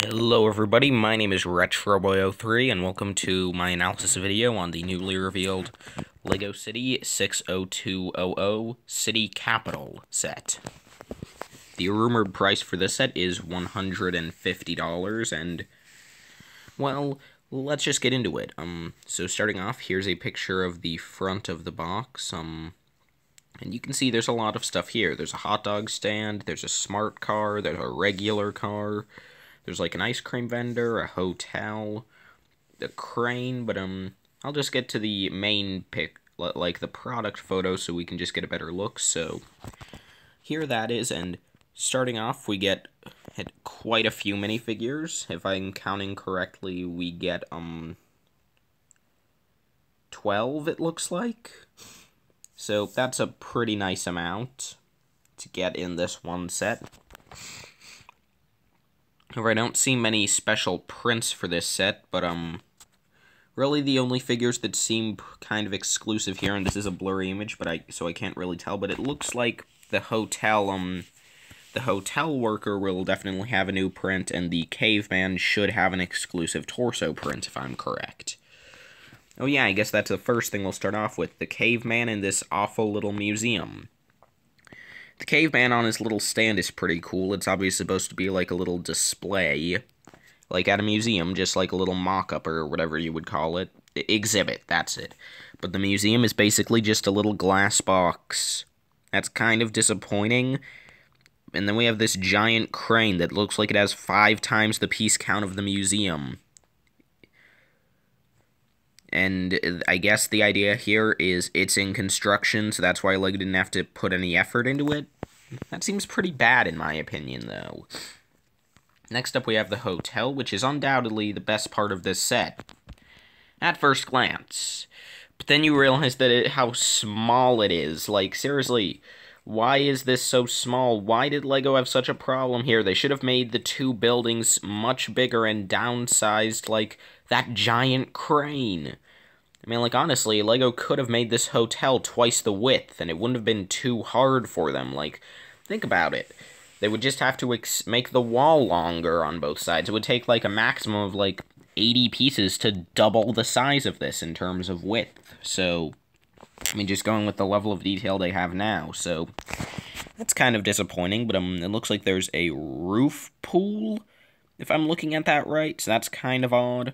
Hello everybody, my name is RetroBoy03 and welcome to my analysis video on the newly revealed LEGO City 60200 City Capital set. The rumored price for this set is $150 and, well, let's just get into it. So starting off, here's a picture of the front of the box, and you can see there's a lot of stuff here. There's a hot dog stand, there's a smart car, there's a regular car. There's like an ice cream vendor, a hotel, a crane, but I'll just get to the main pic, like the product photo, so we can just get a better look. So here that is, and starting off, we get quite a few minifigures. If I'm counting correctly, we get 12, it looks like. So that's a pretty nice amount to get in this one set. However, I don't see many special prints for this set, but, really the only figures that seem kind of exclusive here, and this is a blurry image, but so I can't really tell, but it looks like the hotel worker will definitely have a new print, and the caveman should have an exclusive torso print, if I'm correct. Oh yeah, I guess that's the first thing we'll start off with, the caveman in this awful little museum. The caveman on his little stand is pretty cool. It's obviously supposed to be like a little display, like at a museum, just like a little mock-up or whatever you would call it. Exhibit, that's it. But the museum is basically just a little glass box. That's kind of disappointing. And then we have this giant crane that looks like it has 5 times the piece count of the museum. And I guess the idea here is it's in construction, so that's why LEGO didn't have to put any effort into it. That seems pretty bad in my opinion, though. Next up we have the hotel, which is undoubtedly the best part of this set, at first glance. But then you realize that how small it is. Like, seriously, why is this so small? Why did LEGO have such a problem here? They should have made the 2 buildings much bigger and downsized, like, that giant crane. I mean, like, honestly, LEGO could have made this hotel twice the width, and it wouldn't have been too hard for them. Like, think about it. They would just have to make the wall longer on both sides. It would take, like, a maximum of, like, 80 pieces to double the size of this in terms of width. So, I mean, just going with the level of detail they have now. So, that's kind of disappointing, but it looks like there's a roof pool, if I'm looking at that right, so that's kind of odd.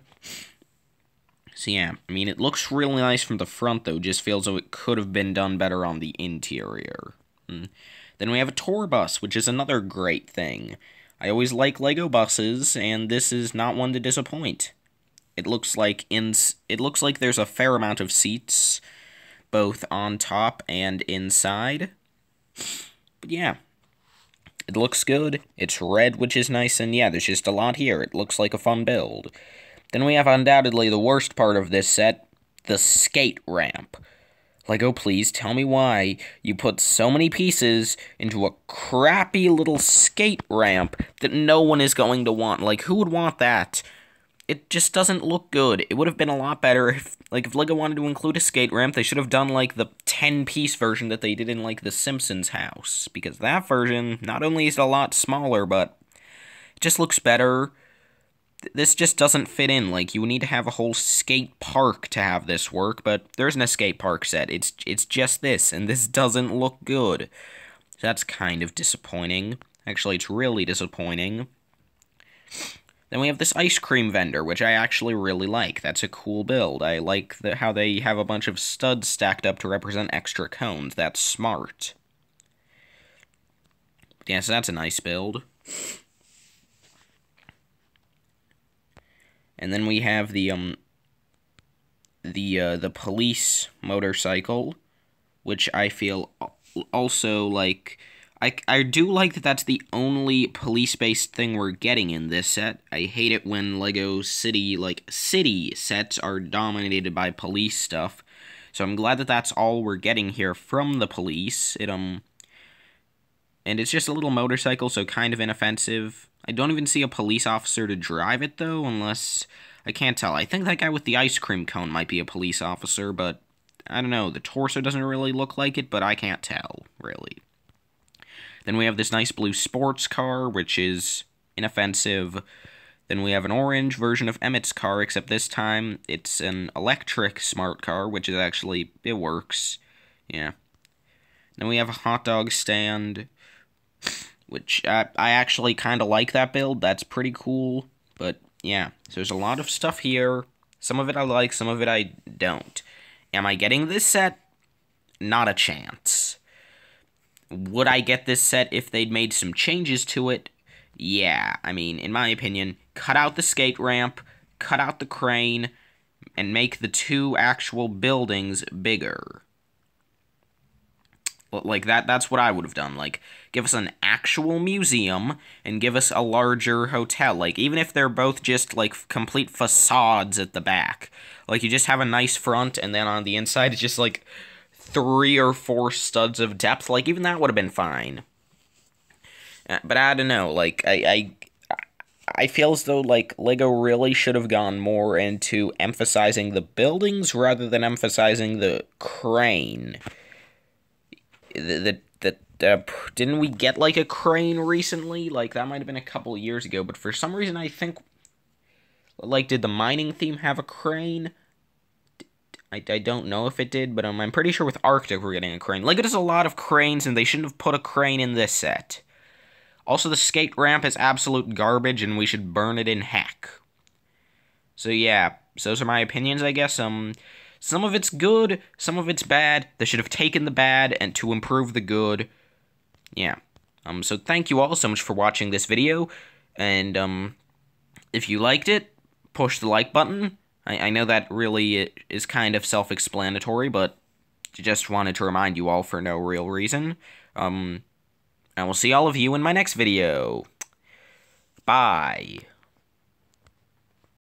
So yeah, I mean, it looks really nice from the front, though, just feels though it could have been done better on the interior. Then we have a tour bus, which is another great thing. I always like LEGO buses, and this is not one to disappoint. It looks like there's a fair amount of seats, both on top and inside. But yeah. It looks good, it's red, which is nice, and yeah, there's just a lot here. It looks like a fun build. Then we have undoubtedly the worst part of this set, the skate ramp. LEGO, please tell me why you put so many pieces into a crappy little skate ramp that no one is going to want. Like, who would want that? It just doesn't look good. It would have been a lot better if LEGO wanted to include a skate ramp, they should have done, like, the 10-piece version that they did in, like, the Simpsons house. Because that version, not only is it a lot smaller, but it just looks better. This just doesn't fit in. Like, you would need to have a whole skate park to have this work, but there isn't a skate park set. It's just this, and this doesn't look good. So that's kind of disappointing. Actually, it's really disappointing. Then we have this ice cream vendor, which I actually really like. That's a cool build. I like how they have a bunch of studs stacked up to represent extra cones. That's smart. Yeah, so that's a nice build. And then we have the police motorcycle, which I feel also like. I do like that that's the only police-based thing we're getting in this set. I hate it when LEGO City, city sets are dominated by police stuff. So I'm glad that that's all we're getting here from the police. And it's just a little motorcycle, so kind of inoffensive. I don't even see a police officer to drive it, though, unless... I can't tell. I think that guy with the ice cream cone might be a police officer, but I don't know. The torso doesn't really look like it, but I can't tell, really. Then we have this nice blue sports car, which is inoffensive. Then we have an orange version of Emmett's car, except this time it's an electric smart car, which is actually, it works. Yeah. Then we have a hot dog stand, which I actually kind of like that build. That's pretty cool. But yeah, so there's a lot of stuff here. Some of it I like, some of it I don't. Am I getting this set? Not a chance. Would I get this set if they'd made some changes to it? Yeah, I mean, in my opinion, cut out the skate ramp, cut out the crane, and make the two actual buildings bigger. Like, that's what I would have done. Like, give us an actual museum, and give us a larger hotel. Like, even if they're both just, like, complete facades at the back. Like, you just have a nice front, and then on the inside, it's just, like, 3 or 4 studs of depth. Like, even that would have been fine. But I don't know, like, I feel as though, like, LEGO really should have gone more into emphasizing the buildings rather than emphasizing the crane. Didn't we get, like, a crane recently? Like, that might have been a couple years ago, but for some reason I think, like, did the mining theme have a crane? I don't know if it did, but I'm pretty sure with Arctic we're getting a crane. LEGO does a lot of cranes, and they shouldn't have put a crane in this set. Also, the skate ramp is absolute garbage, and we should burn it in heck. So yeah, so those are my opinions, I guess. Some of it's good, some of it's bad. They should have taken the bad and to improve the good. Yeah. So thank you all so much for watching this video, and if you liked it, push the like button. I know that really is kind of self-explanatory, but just wanted to remind you all for no real reason. And we'll see all of you in my next video. Bye.